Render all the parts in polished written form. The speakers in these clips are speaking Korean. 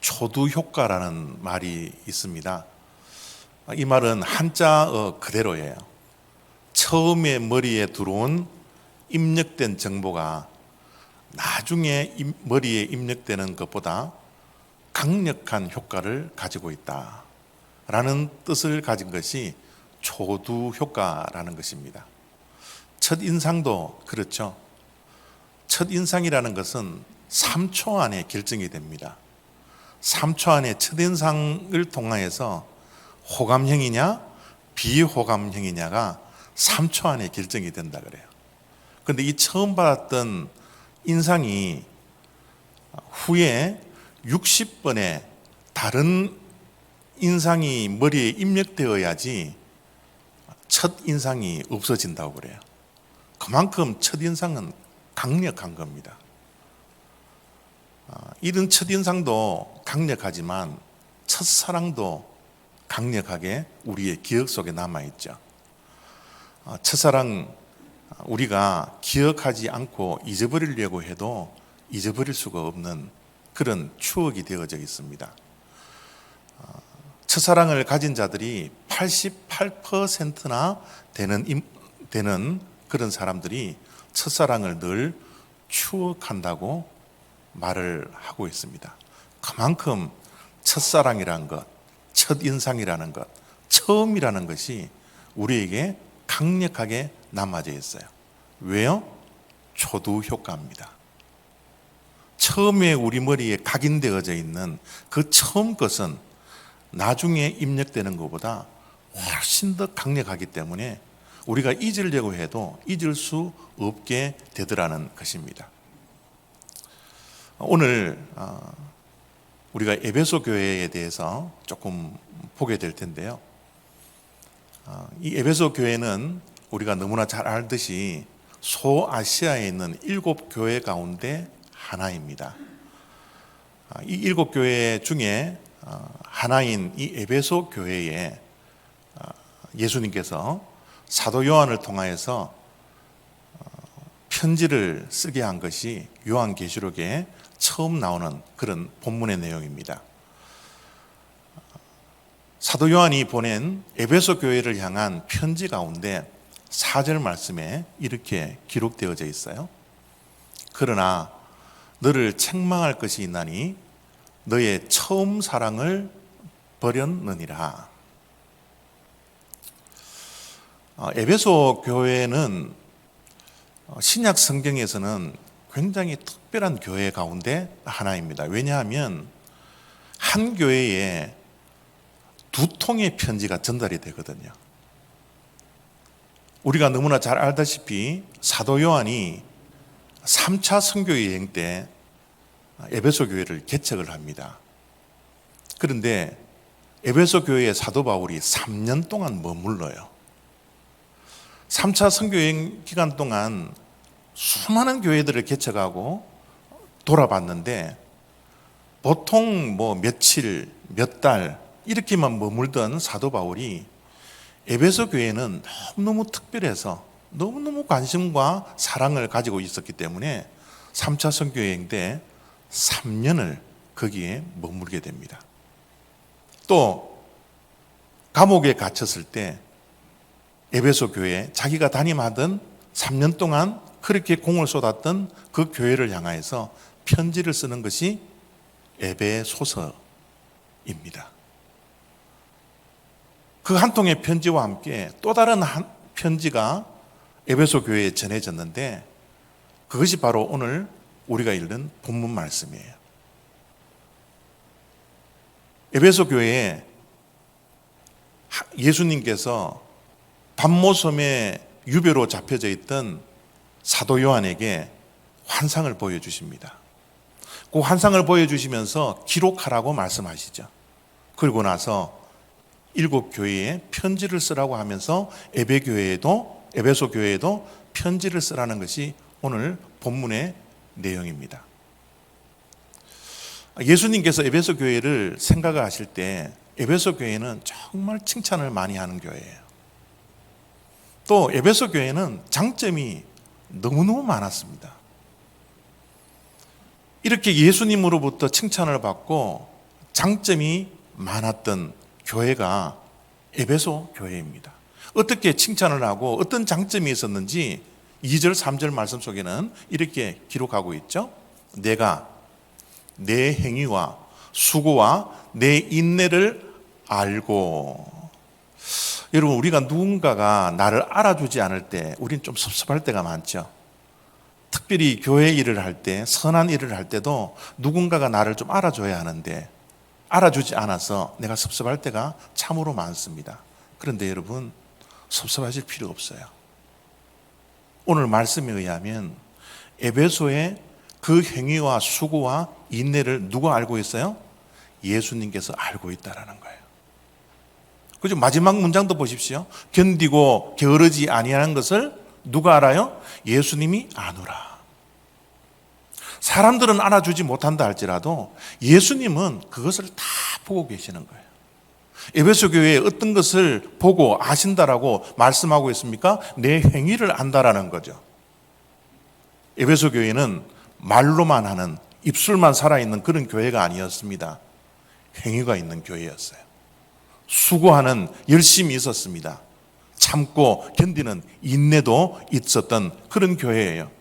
초두 효과라는 말이 있습니다. 이 말은 한자어 그대로예요. 처음에 머리에 들어온 입력된 정보가 나중에 머리에 입력되는 것보다 강력한 효과를 가지고 있다라는 뜻을 가진 것이 초두 효과라는 것입니다. 첫인상도 그렇죠. 첫인상이라는 것은 3초 안에 결정이 됩니다. 3초 안에 첫인상을 통하여서 호감형이냐 비호감형이냐가 3초 안에 결정이 된다 그래요. 그런데 이 처음 받았던 인상이 후에 60번의 다른 인상이 머리에 입력되어야지 첫 인상이 없어진다고 그래요. 그만큼 첫 인상은 강력한 겁니다. 이런 첫 인상도 강력하지만 첫사랑도 강력하게 우리의 기억 속에 남아있죠. 첫사랑 우리가 기억하지 않고 잊어버리려고 해도 잊어버릴 수가 없는 그런 추억이 되어져 있습니다. 첫사랑을 가진 자들이 88%나 되는 그런 사람들이 첫사랑을 늘 추억한다고 말을 하고 있습니다. 그만큼 첫사랑이라는 것, 첫인상이라는 것, 처음이라는 것이 우리에게 강력하게 남아져 있어요. 왜요? 초두 효과입니다. 처음에 우리 머리에 각인되어져 있는 그 처음 것은 나중에 입력되는 것보다 훨씬 더 강력하기 때문에 우리가 잊으려고 해도 잊을 수 없게 되더라는 것입니다. 오늘 우리가 에베소 교회에 대해서 조금 보게 될 텐데요. 이 에베소 교회는 우리가 너무나 잘 알듯이 소아시아에 있는 7교회 가운데 하나입니다. 이 7교회 중에 하나인 이 에베소 교회에 예수님께서 사도 요한을 통하여서 편지를 쓰게 한 것이 요한계시록에 처음 나오는 그런 본문의 내용입니다. 사도 요한이 보낸 에베소 교회를 향한 편지 가운데 4절 말씀에 이렇게 기록되어져 있어요. 그러나 너를 책망할 것이 있나니 너의 처음 사랑을 버렸느니라. 에베소 교회는 신약 성경에서는 굉장히 특별한 교회 가운데 하나입니다. 왜냐하면 한 교회에 2통의 편지가 전달이 되거든요. 우리가 너무나 잘 알다시피 사도 요한이 3차 선교 여행 때 에베소 교회를 개척을 합니다. 그런데 에베소 교회에 사도 바울이 3년 동안 머물러요. 3차 선교 여행 기간 동안 수많은 교회들을 개척하고 돌아봤는데 보통 며칠, 몇 달 이렇게만 머물던 사도 바울이 에베소 교회는 너무너무 특별해서 너무너무 관심과 사랑을 가지고 있었기 때문에 3차 선교 여행 때 3년을 거기에 머물게 됩니다. 또 감옥에 갇혔을 때 에베소 교회, 자기가 담임하던 3년 동안 그렇게 공을 쏟았던 그 교회를 향하여서 편지를 쓰는 것이 에베소서입니다. 그 한 통의 편지와 함께 또 다른 한 편지가 에베소 교회에 전해졌는데 그것이 바로 오늘 우리가 읽는 본문 말씀이에요. 에베소 교회에 예수님께서 밤모섬에 유배로 잡혀져 있던 사도 요한에게 환상을 보여주십니다. 그 환상을 보여주시면서 기록하라고 말씀하시죠. 그리고 나서 7교회에 편지를 쓰라고 하면서 에베소 교회에도 편지를 쓰라는 것이 오늘 본문의 내용입니다. 예수님께서 에베소 교회를 생각을 하실 때 에베소 교회는 정말 칭찬을 많이 하는 교회예요. 또 에베소 교회는 장점이 너무너무 많았습니다. 이렇게 예수님으로부터 칭찬을 받고 장점이 많았던 교회가 에베소 교회입니다. 어떻게 칭찬을 하고 어떤 장점이 있었는지 2절, 3절 말씀 속에는 이렇게 기록하고 있죠. 내가 내 행위와 수고와 내 인내를 알고. 여러분, 우리가 누군가가 나를 알아주지 않을 때 우리는 좀 섭섭할 때가 많죠. 특별히 교회 일을 할 때, 선한 일을 할 때도 누군가가 나를 좀 알아줘야 하는데 알아주지 않아서 내가 섭섭할 때가 참으로 많습니다. 그런데 여러분, 섭섭하실 필요 없어요. 오늘 말씀에 의하면 에베소의 그 행위와 수고와 인내를 누가 알고 있어요? 예수님께서 알고 있다라는 거예요. 그죠? 마지막 문장도 보십시오. 견디고 게으르지 아니하는 것을 누가 알아요? 예수님이 아노라. 사람들은 알아주지 못한다 할지라도 예수님은 그것을 다 보고 계시는 거예요. 에베소 교회에 어떤 것을 보고 아신다라고 말씀하고 있습니까? 내 행위를 안다라는 거죠. 에베소 교회는 말로만 하는, 입술만 살아있는 그런 교회가 아니었습니다. 행위가 있는 교회였어요. 수고하는 열심이 있었습니다. 참고 견디는 인내도 있었던 그런 교회예요.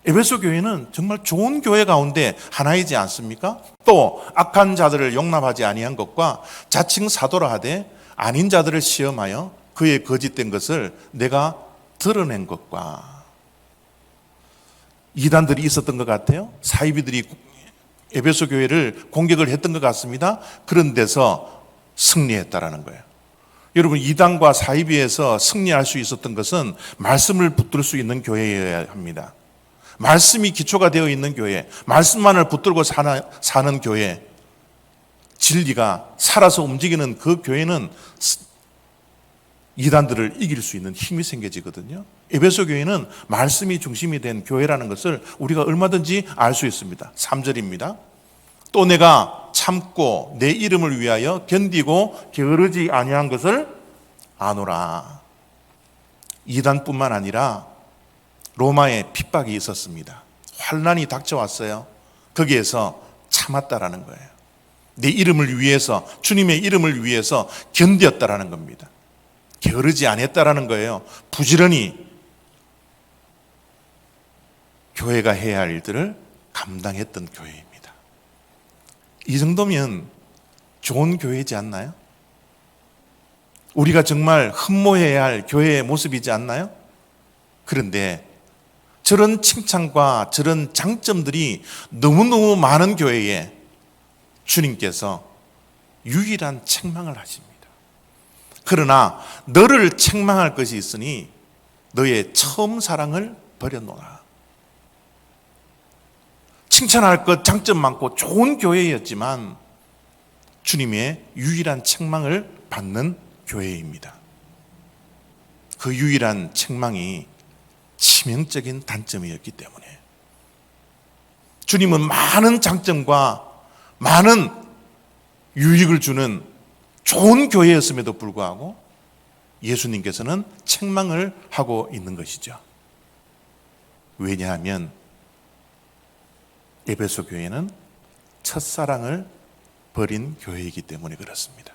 에베소 교회는 정말 좋은 교회 가운데 하나이지 않습니까? 또 악한 자들을 용납하지 아니한 것과 자칭 사도라 하되 아닌 자들을 시험하여 그의 거짓된 것을 내가 드러낸 것과. 이단들이 있었던 것 같아요. 사이비들이 에베소 교회를 공격을 했던 것 같습니다. 그런 데서 승리했다라는 거예요. 여러분, 이단과 사이비에서 승리할 수 있었던 것은 말씀을 붙들 수 있는 교회여야 합니다. 말씀이 기초가 되어 있는 교회, 말씀만을 붙들고 사는 교회, 진리가 살아서 움직이는 그 교회는 이단들을 이길 수 있는 힘이 생겨지거든요. 에베소 교회는 말씀이 중심이 된 교회라는 것을 우리가 얼마든지 알 수 있습니다. 3절입니다. 또 내가 참고 내 이름을 위하여 견디고 게으르지 아니한 것을 아노라. 이단뿐만 아니라 로마에 핍박이 있었습니다. 환난이 닥쳐왔어요. 거기에서 참았다라는 거예요. 내 이름을 위해서, 주님의 이름을 위해서 견뎠다라는 겁니다. 게으르지 않았다라는 거예요. 부지런히 교회가 해야 할 일들을 감당했던 교회입니다. 이 정도면 좋은 교회이지 않나요? 우리가 정말 흠모해야 할 교회의 모습이지 않나요? 그런데 저런 칭찬과 저런 장점들이 너무너무 많은 교회에 주님께서 유일한 책망을 하십니다. 그러나 너를 책망할 것이 있으니 너의 처음 사랑을 버려놓아라. 칭찬할 것 장점 많고 좋은 교회였지만 주님의 유일한 책망을 받는 교회입니다. 그 유일한 책망이 치명적인 단점이었기 때문에 주님은 많은 장점과 많은 유익을 주는 좋은 교회였음에도 불구하고 예수님께서는 책망을 하고 있는 것이죠. 왜냐하면 에베소 교회는 첫사랑을 버린 교회이기 때문에 그렇습니다.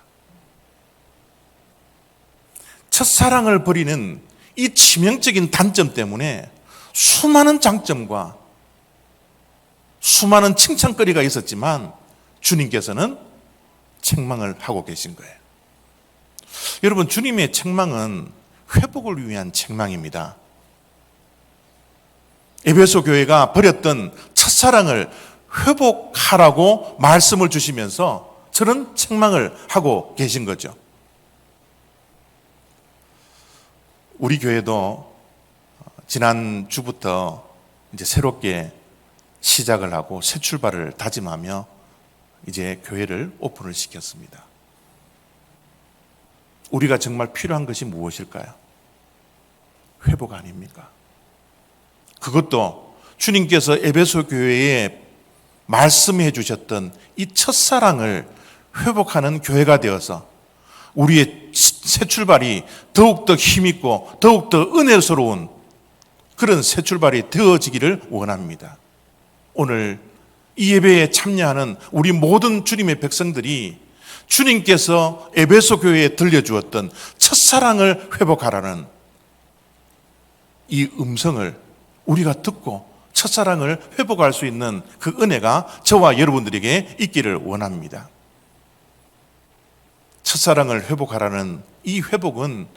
첫사랑을 버리는 이 치명적인 단점 때문에 수많은 장점과 수많은 칭찬거리가 있었지만 주님께서는 책망을 하고 계신 거예요. 여러분, 주님의 책망은 회복을 위한 책망입니다. 에베소 교회가 버렸던 첫사랑을 회복하라고 말씀을 주시면서 저런 책망을 하고 계신 거죠. 우리 교회도 지난 주부터 이제 새롭게 시작을 하고 새 출발을 다짐하며 이제 교회를 오픈을 시켰습니다. 우리가 정말 필요한 것이 무엇일까요? 회복 아닙니까? 그것도 주님께서 에베소 교회에 말씀해 주셨던 이 첫사랑을 회복하는 교회가 되어서 우리의 새 출발이 더욱더 힘있고 더욱더 은혜스러운 그런 새 출발이 되어지기를 원합니다. 오늘 이 예배에 참여하는 우리 모든 주님의 백성들이 주님께서 에베소 교회에 들려주었던 첫사랑을 회복하라는 이 음성을 우리가 듣고 첫사랑을 회복할 수 있는 그 은혜가 저와 여러분들에게 있기를 원합니다. 첫사랑을 회복하라는 이 회복은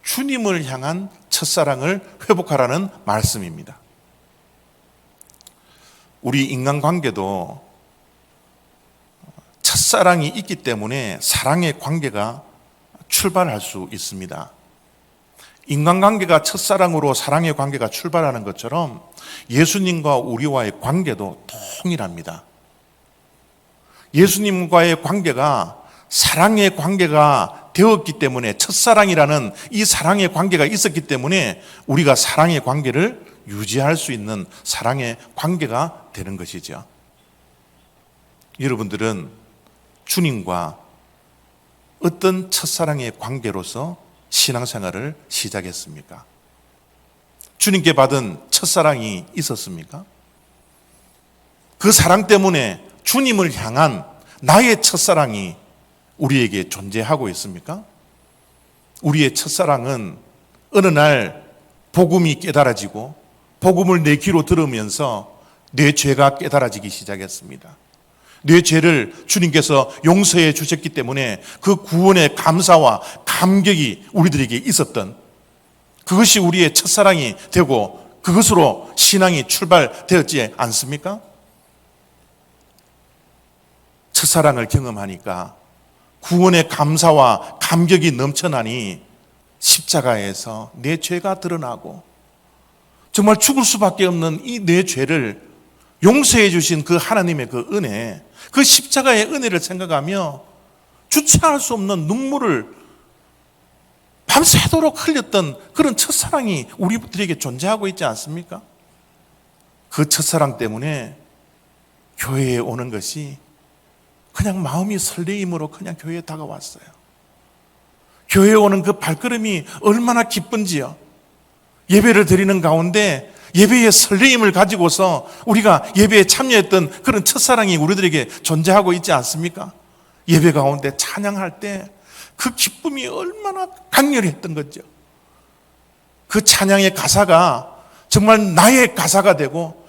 주님을 향한 첫사랑을 회복하라는 말씀입니다. 우리 인간관계도 첫사랑이 있기 때문에 사랑의 관계가 출발할 수 있습니다. 인간관계가 첫사랑으로 사랑의 관계가 출발하는 것처럼 예수님과 우리와의 관계도 동일합니다. 예수님과의 관계가 사랑의 관계가 되었기 때문에, 첫사랑이라는 이 사랑의 관계가 있었기 때문에 우리가 사랑의 관계를 유지할 수 있는 사랑의 관계가 되는 것이죠. 여러분들은 주님과 어떤 첫사랑의 관계로서 신앙생활을 시작했습니까? 주님께 받은 첫사랑이 있었습니까? 그 사랑 때문에 주님을 향한 나의 첫사랑이 우리에게 존재하고 있습니까? 우리의 첫사랑은 어느 날 복음이 깨달아지고 복음을 내 귀로 들으면서 내 죄가 깨달아지기 시작했습니다. 내 죄를 주님께서 용서해 주셨기 때문에 그 구원의 감사와 감격이 우리들에게 있었던, 그것이 우리의 첫사랑이 되고 그것으로 신앙이 출발되었지 않습니까? 첫사랑을 경험하니까 구원의 감사와 감격이 넘쳐나니 십자가에서 내 죄가 드러나고 정말 죽을 수밖에 없는 이 내 죄를 용서해 주신 그 하나님의 그 은혜, 그 십자가의 은혜를 생각하며 주체할 수 없는 눈물을 밤새도록 흘렸던 그런 첫사랑이 우리들에게 존재하고 있지 않습니까? 그 첫사랑 때문에 교회에 오는 것이 그냥 마음이 설레임으로 그냥 교회에 다가왔어요. 교회에 오는 그 발걸음이 얼마나 기쁜지요. 예배를 드리는 가운데 예배의 설레임을 가지고서 우리가 예배에 참여했던 그런 첫사랑이 우리들에게 존재하고 있지 않습니까? 예배 가운데 찬양할 때 그 기쁨이 얼마나 강렬했던 거죠. 그 찬양의 가사가 정말 나의 가사가 되고,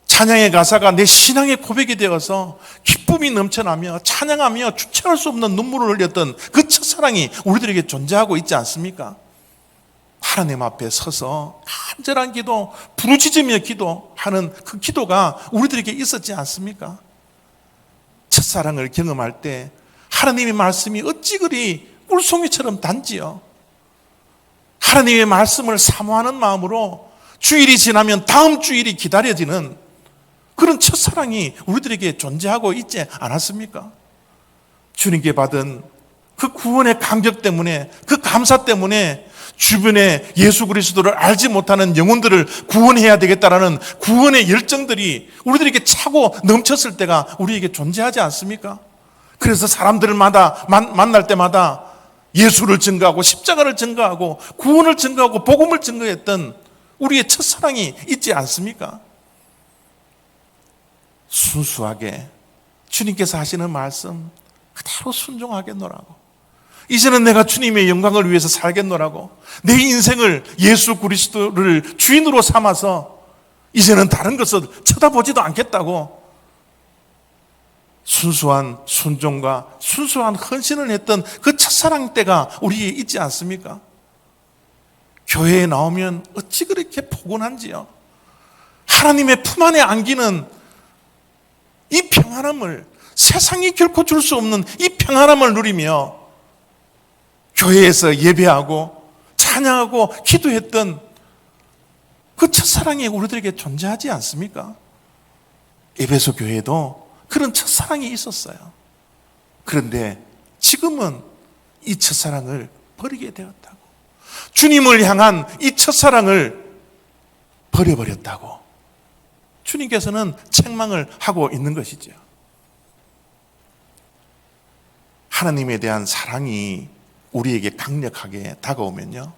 찬양의 가사가 내 신앙의 고백이 되어서 기쁨이 넘쳐나며 찬양하며 주체할 수 없는 눈물을 흘렸던 그 첫사랑이 우리들에게 존재하고 있지 않습니까? 하나님 앞에 서서 간절한 기도, 부르짖으며 기도하는 그 기도가 우리들에게 있었지 않습니까? 첫사랑을 경험할 때 하나님의 말씀이 어찌 그리 꿀송이처럼 단지요. 하나님의 말씀을 사모하는 마음으로 주일이 지나면 다음 주일이 기다려지는 그런 첫사랑이 우리들에게 존재하고 있지 않았습니까? 주님께 받은 그 구원의 감격 때문에, 그 감사 때문에 주변에 예수 그리스도를 알지 못하는 영혼들을 구원해야 되겠다라는 구원의 열정들이 우리들에게 차고 넘쳤을 때가 우리에게 존재하지 않습니까? 그래서 사람들을 만날 때마다 예수를 증거하고 십자가를 증거하고 구원을 증거하고 복음을 증거했던 우리의 첫사랑이 있지 않습니까? 순수하게 주님께서 하시는 말씀 그대로 순종하겠노라고, 이제는 내가 주님의 영광을 위해서 살겠노라고, 내 인생을 예수 그리스도를 주인으로 삼아서 이제는 다른 것을 쳐다보지도 않겠다고 순수한 순종과 순수한 헌신을 했던 그 첫사랑 때가 우리에 있지 않습니까? 교회에 나오면 어찌 그렇게 포근한지요. 하나님의 품 안에 안기는 이 평안함을, 세상이 결코 줄 수 없는 이 평안함을 누리며 교회에서 예배하고 찬양하고 기도했던 그 첫사랑이 우리들에게 존재하지 않습니까? 에베소 교회도 그런 첫사랑이 있었어요. 그런데 지금은 이 첫사랑을 버리게 되었다고, 주님을 향한 이 첫사랑을 버려버렸다고 주님께서는 책망을 하고 있는 것이죠. 하나님에 대한 사랑이 우리에게 강력하게 다가오면요,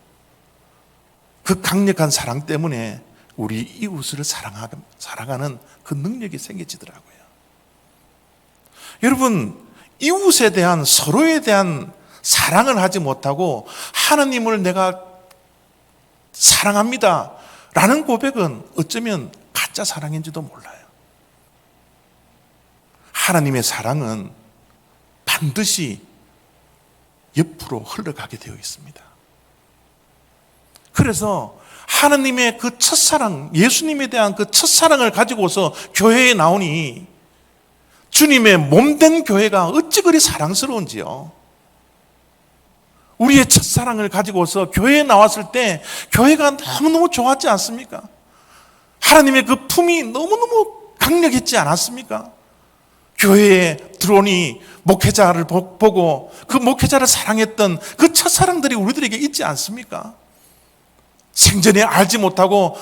그 강력한 사랑 때문에 우리 이웃을 사랑하는 그 능력이 생겨지더라고요. 여러분, 이웃에 대한, 서로에 대한 사랑을 하지 못하고 하나님을 내가 사랑합니다 라는 고백은 어쩌면 가짜 사랑인지도 몰라요. 하나님의 사랑은 반드시 옆으로 흘러가게 되어 있습니다. 그래서 하나님의 그 첫사랑, 예수님에 대한 그 첫사랑을 가지고서 교회에 나오니 주님의 몸된 교회가 어찌 그리 사랑스러운지요. 우리의 첫사랑을 가지고서 교회에 나왔을 때 교회가 너무너무 좋았지 않습니까? 하나님의 그 품이 너무너무 강력했지 않았습니까? 교회에 들어오니 목회자를 보고 그 목회자를 사랑했던 그 첫사랑들이 우리들에게 있지 않습니까? 생전에 알지 못하고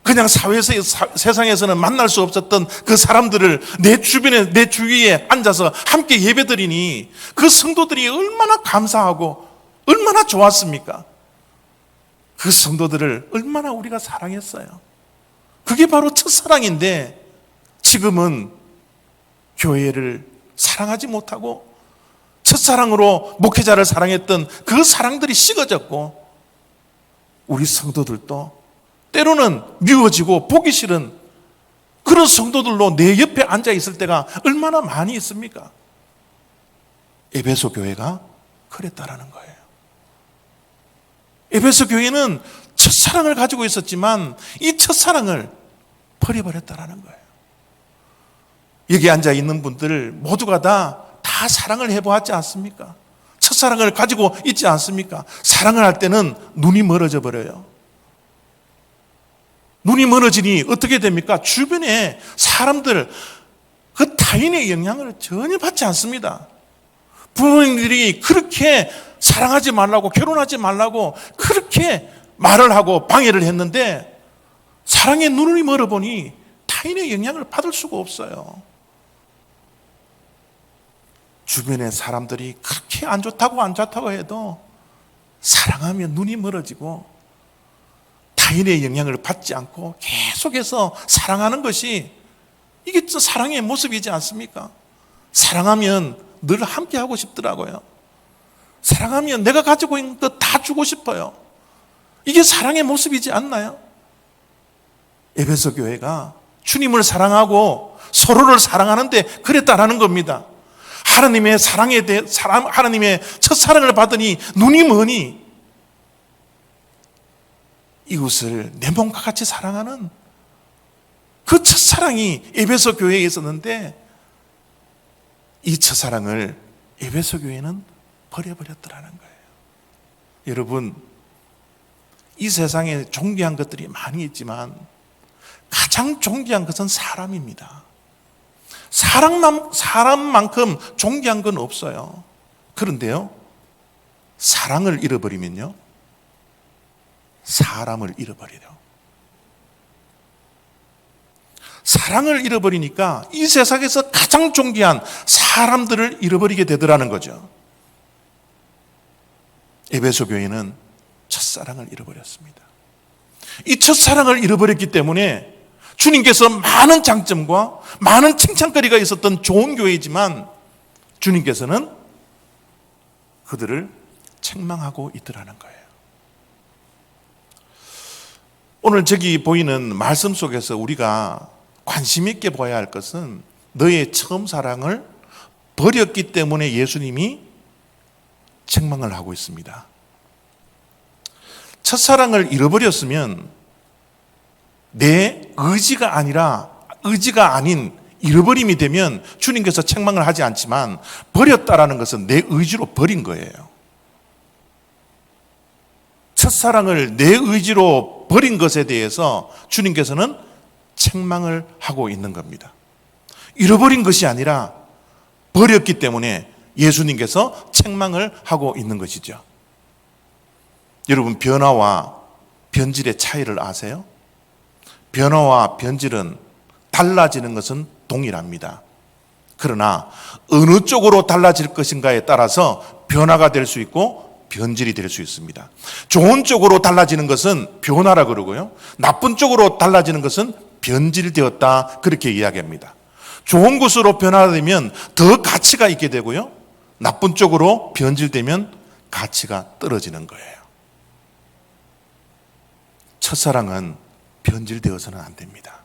그냥 사회에서, 세상에서는 만날 수 없었던 그 사람들을 내 주변에, 내 주위에 앉아서 함께 예배드리니 그 성도들이 얼마나 감사하고 얼마나 좋았습니까? 그 성도들을 얼마나 우리가 사랑했어요. 그게 바로 첫사랑인데 지금은 교회를 사랑하지 못하고 첫사랑으로 목회자를 사랑했던 그 사랑들이 식어졌고 우리 성도들도 때로는 미워지고 보기 싫은 그런 성도들로 내 옆에 앉아 있을 때가 얼마나 많이 있습니까? 에베소 교회가 그랬다라는 거예요. 에베소 교회는 첫사랑을 가지고 있었지만 이 첫사랑을 버려버렸다라는 거예요. 여기 앉아 있는 분들 모두가 다 사랑을 해보았지 않습니까? 첫사랑을 가지고 있지 않습니까? 사랑을 할 때는 눈이 멀어져 버려요. 눈이 멀어지니 어떻게 됩니까? 주변에 사람들, 그 타인의 영향을 전혀 받지 않습니다. 부모님들이 그렇게 사랑하지 말라고, 결혼하지 말라고 그렇게 말을 하고 방해를 했는데 사랑의 눈이 멀어보니 타인의 영향을 받을 수가 없어요. 주변의 사람들이 그렇게 안 좋다고 해도 사랑하면 눈이 멀어지고 타인의 영향을 받지 않고 계속해서 사랑하는 것이 이게 사랑의 모습이지 않습니까? 사랑하면 늘 함께 하고 싶더라고요. 사랑하면 내가 가지고 있는 것 다 주고 싶어요. 이게 사랑의 모습이지 않나요? 에베소 교회가 주님을 사랑하고 서로를 사랑하는데 그랬다라는 겁니다. 하나님의 사랑에 대해 하나님의 첫사랑을 받으니 눈이 머니 이웃을 내 몸과 같이 사랑하는 그 첫사랑이 에베소 교회에 있었는데 이 첫사랑을 에베소 교회는 버려버렸더라는 거예요. 여러분, 이 세상에 존귀한 것들이 많이 있지만 가장 존귀한 것은 사람입니다. 사람만큼 존귀한 건 없어요. 그런데요, 사랑을 잃어버리면요, 사람을 잃어버려요. 사랑을 잃어버리니까 이 세상에서 가장 존귀한 사람들을 잃어버리게 되더라는 거죠. 에베소 교회는 첫사랑을 잃어버렸습니다. 이 첫사랑을 잃어버렸기 때문에 주님께서 많은 장점과 많은 칭찬거리가 있었던 좋은 교회이지만 주님께서는 그들을 책망하고 있더라는 거예요. 오늘 저기 보이는 말씀 속에서 우리가 관심 있게 봐야 할 것은 너의 처음 사랑을 버렸기 때문에 예수님이 책망을 하고 있습니다. 첫사랑을 잃어버렸으면 내 의지가 아닌 잃어버림이 되면 주님께서 책망을 하지 않지만 버렸다라는 것은 내 의지로 버린 거예요. 첫사랑을 내 의지로 버린 것에 대해서 주님께서는 책망을 하고 있는 겁니다. 잃어버린 것이 아니라 버렸기 때문에 예수님께서 책망을 하고 있는 것이죠. 여러분, 변화와 변질의 차이를 아세요? 변화와 변질은 달라지는 것은 동일합니다. 그러나 어느 쪽으로 달라질 것인가에 따라서 변화가 될 수 있고 변질이 될 수 있습니다. 좋은 쪽으로 달라지는 것은 변화라 그러고요, 나쁜 쪽으로 달라지는 것은 변질되었다, 그렇게 이야기합니다. 좋은 것으로 변화되면 더 가치가 있게 되고요. 나쁜 쪽으로 변질되면 가치가 떨어지는 거예요. 첫사랑은 변질되어서는 안 됩니다.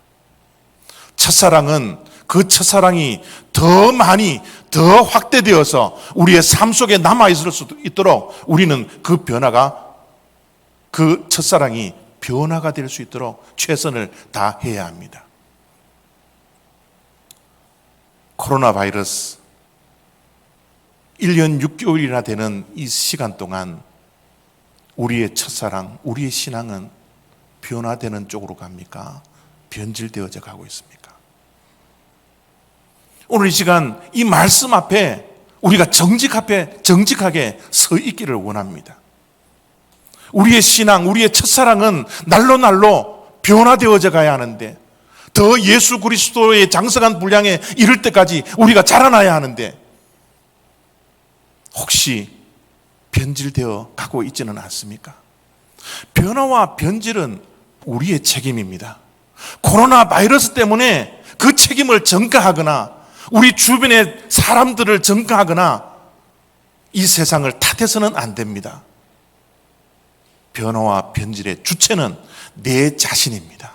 첫사랑은 그 첫사랑이 더 많이 더 확대되어서 우리의 삶 속에 남아있을 수 있도록 우리는 그 변화가, 그 첫사랑이 변화가 될 수 있도록 최선을 다해야 합니다. 코로나 바이러스 1년 6개월이나 되는 이 시간 동안 우리의 첫사랑, 우리의 신앙은 변화되는 쪽으로 갑니까? 변질되어져 가고 있습니까? 오늘 이 시간 이 말씀 앞에 우리가 정직하게 서 있기를 원합니다. 우리의 신앙, 우리의 첫사랑은 날로 변화되어져 가야 하는데, 더 예수 그리스도의 장성한 분량에 이를 때까지 우리가 자라나야 하는데, 혹시 변질되어 가고 있지는 않습니까? 변화와 변질은 우리의 책임입니다. 코로나 바이러스 때문에 그 책임을 전가하거나 우리 주변의 사람들을 전가하거나 이 세상을 탓해서는 안 됩니다. 변화와 변질의 주체는 내 자신입니다.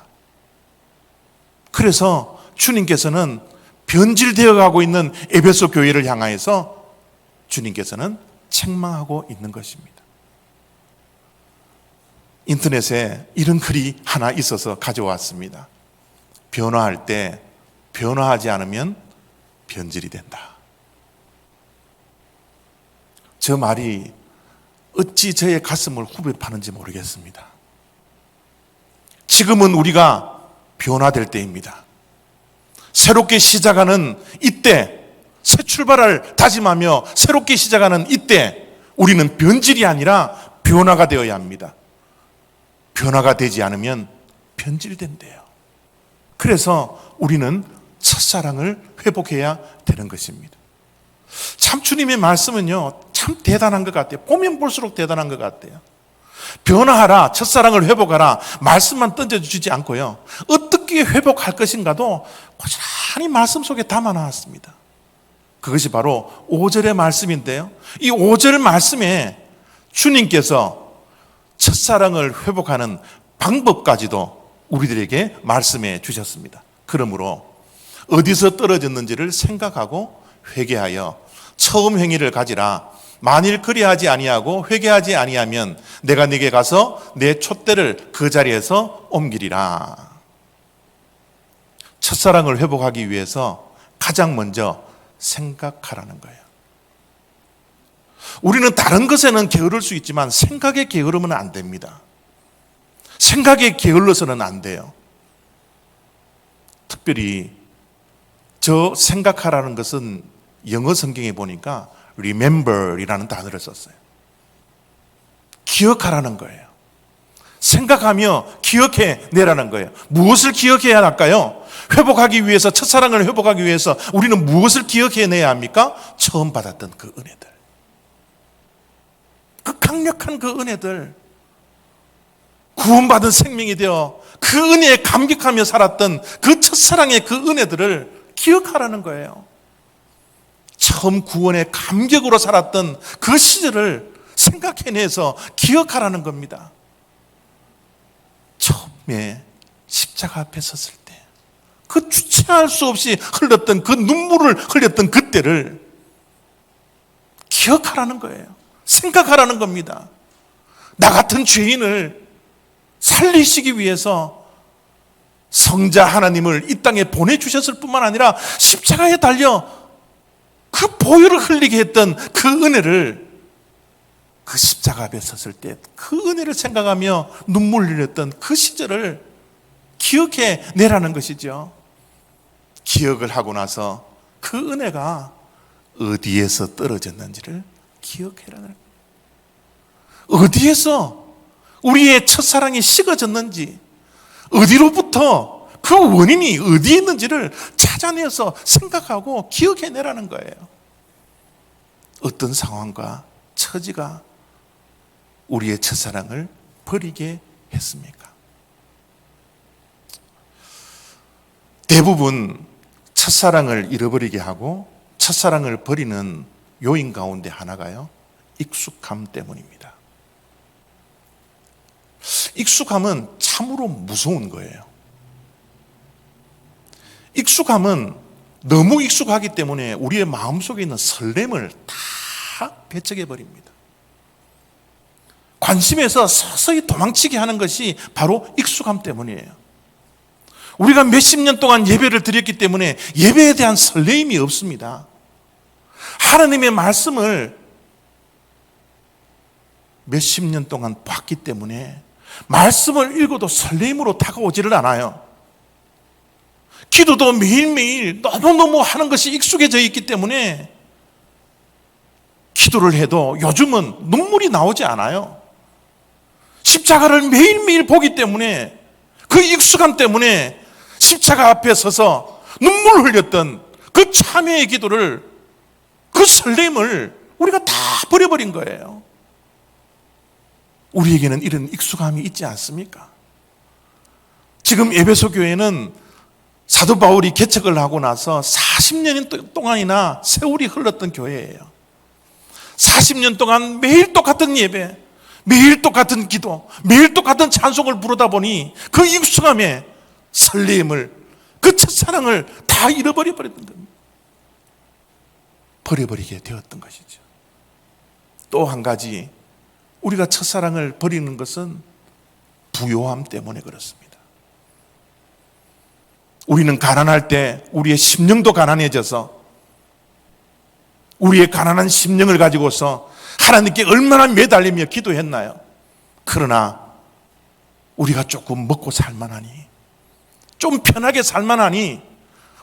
그래서 주님께서는 변질되어 가고 있는 에베소 교회를 향하여서 주님께서는 책망하고 있는 것입니다. 인터넷에 이런 글이 하나 있어서 가져왔습니다. 변화할 때 변화하지 않으면 변질이 된다. 저 말이 어찌 저의 가슴을 후벼 파는지 모르겠습니다. 지금은 우리가 변화될 때입니다. 새롭게 시작하는 이때, 새 출발을 다짐하며 새롭게 시작하는 이때 우리는 변질이 아니라 변화가 되어야 합니다. 변화가 되지 않으면 변질된대요. 그래서 우리는 첫사랑을 회복해야 되는 것입니다. 참 주님의 말씀은요, 참 대단한 것 같아요. 보면 볼수록 대단한 것 같아요. 변화하라, 첫사랑을 회복하라 말씀만 던져주지 않고요, 어떻게 회복할 것인가도 고스란히 말씀 속에 담아놨습니다. 그것이 바로 5절의 말씀인데요, 이 5절 말씀에 주님께서 첫사랑을 회복하는 방법까지도 우리들에게 말씀해 주셨습니다. 그러므로 어디서 떨어졌는지를 생각하고 회개하여 처음 행위를 가지라. 만일 그리하지 아니하고 회개하지 아니하면 내가 네게 가서 내 촛대를 그 자리에서 옮기리라. 첫사랑을 회복하기 위해서 가장 먼저 생각하라는 거예요. 우리는 다른 것에는 게으를 수 있지만 생각에 게으르면 안 됩니다. 생각에 게을러서는 안 돼요. 특별히 저 생각하라는 것은 영어 성경에 보니까 remember이라는 단어를 썼어요. 기억하라는 거예요. 생각하며 기억해내라는 거예요. 무엇을 기억해야 할까요? 회복하기 위해서, 첫사랑을 회복하기 위해서 우리는 무엇을 기억해내야 합니까? 처음 받았던 그 은혜들, 그 강력한 그 은혜들, 구원받은 생명이 되어 그 은혜에 감격하며 살았던 그 첫사랑의 그 은혜들을 기억하라는 거예요. 처음 구원의 감격으로 살았던 그 시절을 생각해내서 기억하라는 겁니다. 처음에 십자가 앞에 섰을 때 그 주체할 수 없이 흘렸던 그 눈물을 흘렸던 그때를 기억하라는 거예요. 생각하라는 겁니다. 나 같은 죄인을 살리시기 위해서 성자 하나님을 이 땅에 보내주셨을 뿐만 아니라 십자가에 달려 그 보혈을 흘리게 했던 그 은혜를, 그 십자가 앞에 섰을 때 그 은혜를 생각하며 눈물 흘렸던 그 시절을 기억해 내라는 것이죠. 기억을 하고 나서 그 은혜가 어디에서 떨어졌는지를 기억해라는 거예요. 어디에서 우리의 첫사랑이 식어졌는지, 어디로부터 그 원인이 어디에 있는지를 찾아내서 생각하고 기억해내라는 거예요. 어떤 상황과 처지가 우리의 첫사랑을 버리게 했습니까? 대부분 첫사랑을 잃어버리게 하고 첫사랑을 버리는 요인 가운데 하나가요, 익숙함 때문입니다. 익숙함은 참으로 무서운 거예요. 익숙함은 너무 익숙하기 때문에 우리의 마음속에 있는 설렘을 다 배척해 버립니다. 관심에서 서서히 도망치게 하는 것이 바로 익숙함 때문이에요. 우리가 몇십 년 동안 예배를 드렸기 때문에 예배에 대한 설레임이 없습니다. 하나님의 말씀을 몇십 년 동안 봤기 때문에 말씀을 읽어도 설레임으로 다가오지를 않아요. 기도도 매일매일 너무너무 하는 것이 익숙해져 있기 때문에 기도를 해도 요즘은 눈물이 나오지 않아요. 십자가를 매일매일 보기 때문에, 그 익숙함 때문에 십자가 앞에 서서 눈물을 흘렸던 그 참회의 기도를, 그 설렘을 우리가 다 버려버린 거예요. 우리에게는 이런 익숙함이 있지 않습니까? 지금 에베소 교회는 사도 바울이 개척을 하고 나서 40년 동안이나 세월이 흘렀던 교회예요. 40년 동안 매일 똑같은 예배, 매일 똑같은 기도, 매일 똑같은 찬송을 부르다 보니 그 익숙함에 설렘을, 그 첫사랑을 다 잃어버렸던 겁니다. 버려버리게 되었던 것이죠. 또 한 가지, 우리가 첫사랑을 버리는 것은 부요함 때문에 그렇습니다. 우리는 가난할 때 우리의 심령도 가난해져서 우리의 가난한 심령을 가지고서 하나님께 얼마나 매달리며 기도했나요? 그러나 우리가 조금 먹고 살만하니, 좀 편하게 살만하니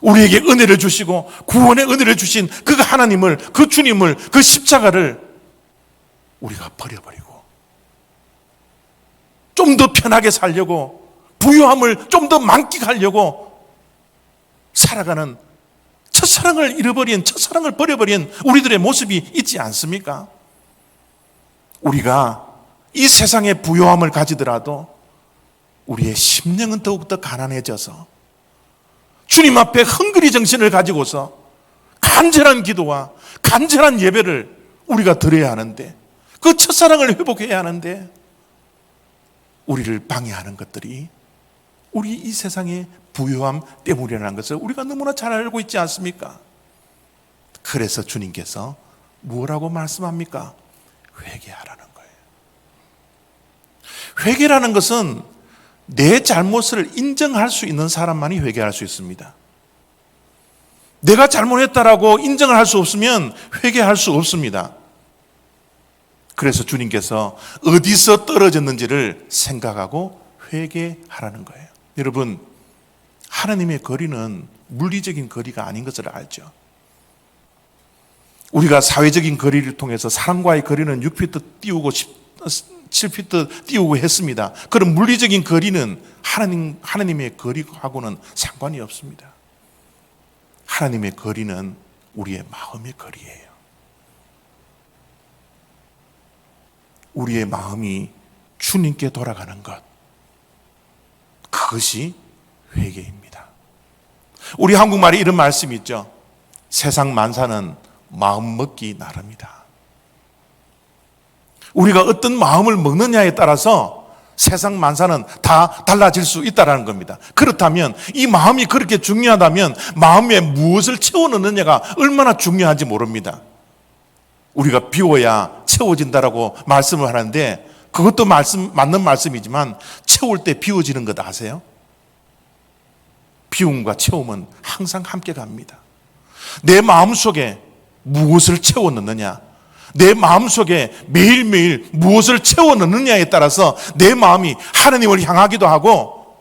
우리에게 은혜를 주시고 구원의 은혜를 주신 그 하나님을, 그 주님을, 그 십자가를 우리가 버려버리고 좀 더 편하게 살려고, 부유함을 좀 더 만끽하려고 살아가는, 첫사랑을 잃어버린, 첫사랑을 버려버린 우리들의 모습이 있지 않습니까? 우리가 이 세상의 부요함을 가지더라도 우리의 심령은 더욱더 가난해져서 주님 앞에 헝그리 정신을 가지고서 간절한 기도와 간절한 예배를 우리가 드려야 하는데, 그 첫사랑을 회복해야 하는데 우리를 방해하는 것들이 우리 이 세상의 부요함 때문이라는 것을 우리가 너무나 잘 알고 있지 않습니까? 그래서 주님께서 뭐라고 말씀합니까? 회개하라는 거예요. 회개라는 것은 내 잘못을 인정할 수 있는 사람만이 회개할 수 있습니다. 내가 잘못했다라고 인정을 할 수 없으면 회개할 수 없습니다. 그래서 주님께서 어디서 떨어졌는지를 생각하고 회개하라는 거예요. 여러분, 하나님의 거리는 물리적인 거리가 아닌 것을 알죠. 우리가 사회적인 거리를 통해서 사람과의 거리는 6피트 띄우고 7피트 띄우고 했습니다. 그런 물리적인 거리는 하나님의 거리하고는 상관이 없습니다. 하나님의 거리는 우리의 마음의 거리예요. 우리의 마음이 주님께 돌아가는 것, 그것이 회개입니다. 우리 한국말에 이런 말씀이 있죠. 세상 만사는 마음 먹기 나름이다. 우리가 어떤 마음을 먹느냐에 따라서 세상 만사는 다 달라질 수 있다는 겁니다. 그렇다면 이 마음이 그렇게 중요하다면 마음에 무엇을 채워넣느냐가 얼마나 중요한지 모릅니다. 우리가 비워야 채워진다라고 말씀을 하는데, 그것도 맞는 말씀이지만 채울 때 비워지는 것 아세요? 비움과 채움은 항상 함께 갑니다. 내 마음속에 무엇을 채워넣느냐, 내 마음속에 매일매일 무엇을 채워넣느냐에 따라서 내 마음이 하나님을 향하기도 하고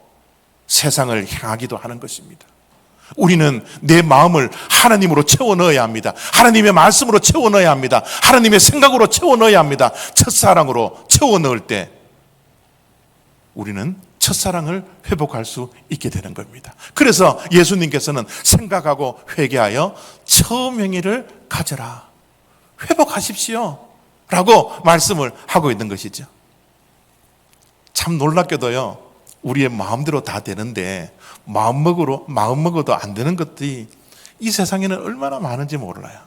세상을 향하기도 하는 것입니다. 우리는 내 마음을 하나님으로 채워넣어야 합니다. 하나님의 말씀으로 채워넣어야 합니다. 하나님의 생각으로 채워넣어야 합니다. 첫사랑으로 채워넣을 때 우리는 첫사랑을 회복할 수 있게 되는 겁니다. 그래서 예수님께서는 생각하고 회개하여 처음 행위를 가져라, 회복하십시오 라고 말씀을 하고 있는 것이죠. 참 놀랍게도요, 우리의 마음대로 다 되는데 마음 먹어도 안 되는 것들이 이 세상에는 얼마나 많은지 몰라요.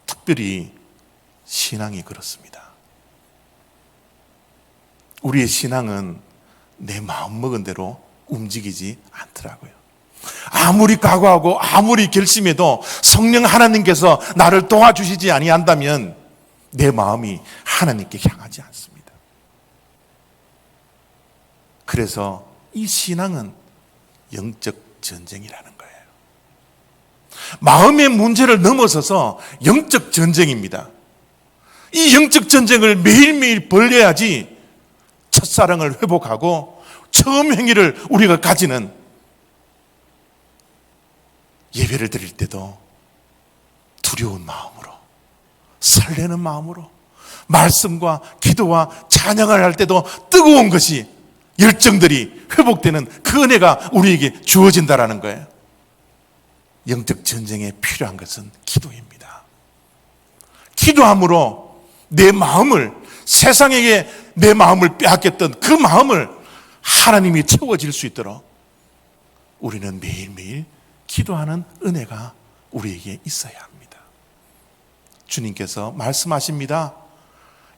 특별히 신앙이 그렇습니다. 우리의 신앙은 내 마음먹은 대로 움직이지 않더라고요. 아무리 각오하고 아무리 결심해도 성령 하나님께서 나를 도와주시지 아니한다면 내 마음이 하나님께 향하지 않습니다. 그래서 이 신앙은 영적 전쟁이라는 거예요. 마음의 문제를 넘어서서 영적 전쟁입니다. 이 영적 전쟁을 매일매일 벌려야지 첫사랑을 회복하고 처음 행위를 우리가 가지는 예배를 드릴 때도 두려운 마음으로, 설레는 마음으로, 말씀과 기도와 찬양을 할 때도 뜨거운 것이, 열정들이 회복되는 그 은혜가 우리에게 주어진다라는 거예요. 영적 전쟁에 필요한 것은 기도입니다. 기도함으로 내 마음을, 세상에게 내 마음을 빼앗겼던 그 마음을 하나님이 채워질 수 있도록 우리는 매일매일 기도하는 은혜가 우리에게 있어야 합니다. 주님께서 말씀하십니다.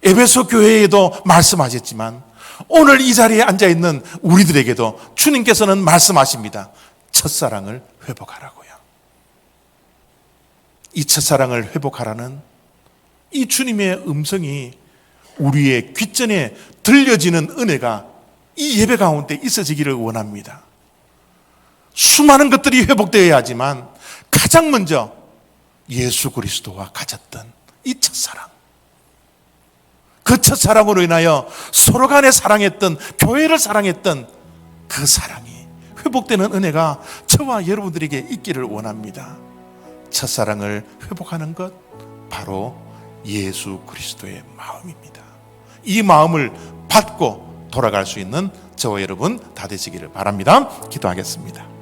에베소 교회에도 말씀하셨지만 오늘 이 자리에 앉아있는 우리들에게도 주님께서는 말씀하십니다. 첫사랑을 회복하라고요. 이 첫사랑을 회복하라는 이 주님의 음성이 우리의 귓전에 들려지는 은혜가 이 예배 가운데 있어지기를 원합니다. 수많은 것들이 회복되어야 하지만 가장 먼저 예수 그리스도와 가졌던 이 첫사랑, 그 첫사랑으로 인하여 서로 간에 사랑했던, 교회를 사랑했던 그 사랑이 회복되는 은혜가 저와 여러분들에게 있기를 원합니다. 첫사랑을 회복하는 것, 바로 예수 그리스도의 마음입니다. 이 마음을 받고 돌아갈 수 있는 저와 여러분 다 되시기를 바랍니다. 기도하겠습니다.